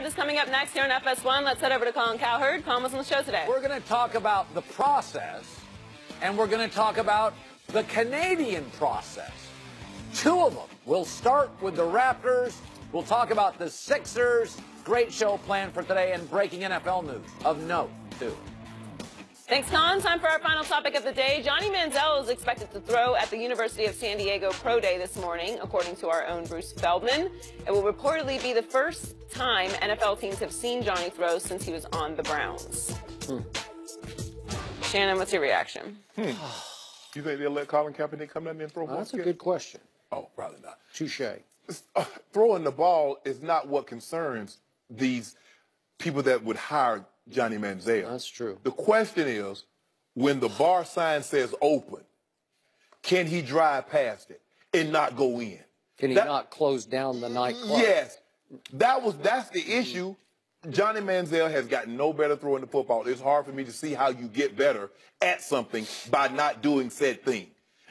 Cowherd is coming up next here on FS1. Let's head over to Colin Cowherd. Colin was on the show today. We're going to talk about the process, and we're going to talk about the Canadian process. Two of them. We'll start with the Raptors. We'll talk about the Sixers. Great show planned for today, and breaking NFL news of note, too. Thanks, Colin. Time for our final topic of the day. Johnny Manziel is expected to throw at the University of San Diego Pro Day this morning, according to our own Bruce Feldman. It will reportedly be the first time NFL teams have seen Johnny throw since he was on the Browns. Shannon, what's your reaction? You think they'll let Colin Kaepernick come down there and throw balls? That's a good question. Oh, probably not. Touche. Throwing the ball is not what concerns these people that would hire Johnny Manziel. That's true. The question is, when the bar sign says open, can he drive past it and not go in? Can he not close down the nightclub? Yes. That's the issue. Johnny Manziel has gotten no better throwing the football. It's hard for me to see how you get better at something by not doing said thing.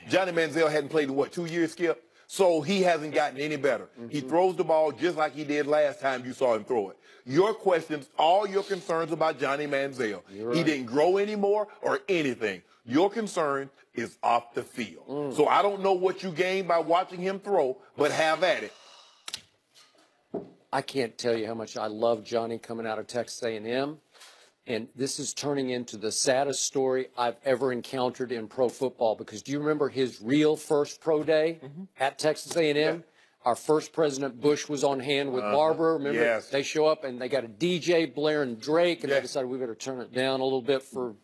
Johnny Manziel hadn't played in, what, 2 years, Skip? So he hasn't gotten any better. He throws the ball just like he did last time you saw him throw it. Your questions, all your concerns about Johnny Manziel. Right. He didn't grow anymore or anything. Your concern is off the field. So I don't know what you gain by watching him throw, but have at it. I can't tell you how much I love Johnny coming out of Texas A&M. And this is turning into the saddest story I've ever encountered in pro football, because do you remember his real first pro day at Texas A&M? Yeah. Our first President Bush was on hand with Barber. Remember? Yes. They show up and they got a DJ blaring Drake, and they decided we better turn it down a little bit for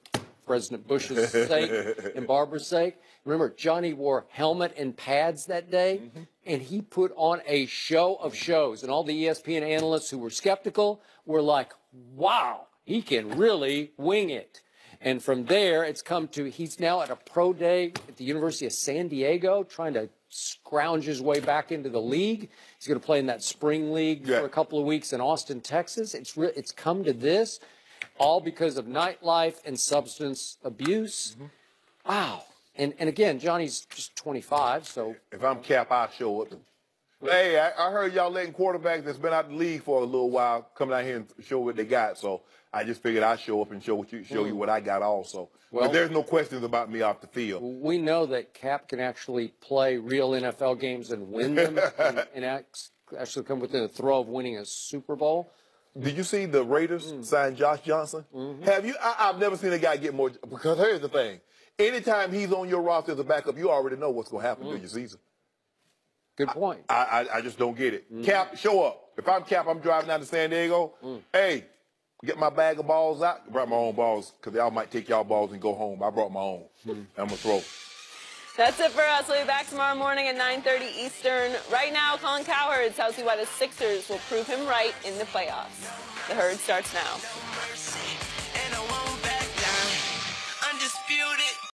President Bush's sake and Barbara's sake. Remember, Johnny wore helmet and pads that day, and he put on a show of shows. And all the ESPN analysts who were skeptical were like, wow, he can really wing it. And from there, it's come to he's now at a pro day at the University of San Diego trying to scrounge his way back into the league. He's going to play in that spring league for a couple of weeks in Austin, Texas. It's come to this, all because of nightlife and substance abuse. Wow. And again, Johnny's just 25, so. If I'm Cap, I'll show up. Hey, I heard y'all letting quarterbacks that's been out of the league for a little while come out here and show what they got. So I just figured I'd show up and show you what I got also. Well, but there's no questions about me off the field. We know that Cap can actually play real NFL games and win them and actually come within a throw of winning a Super Bowl. Did you see the Raiders sign Josh Johnson? Have you? I've never seen a guy get more. Because here's the thing. Anytime he's on your roster as a backup, you already know what's going to happen during your season. Good point. I just don't get it. Cap, show up. If I'm Cap, I'm driving down to San Diego. Hey, get my bag of balls out. I brought my own balls because y'all might take y'all balls and go home. I brought my own. I'm going to throw. That's it for us. We'll be back tomorrow morning at 9:30 Eastern. Right now, Colin Cowherd tells you why the Sixers will prove him right in the playoffs. The Herd starts now. Undisputed.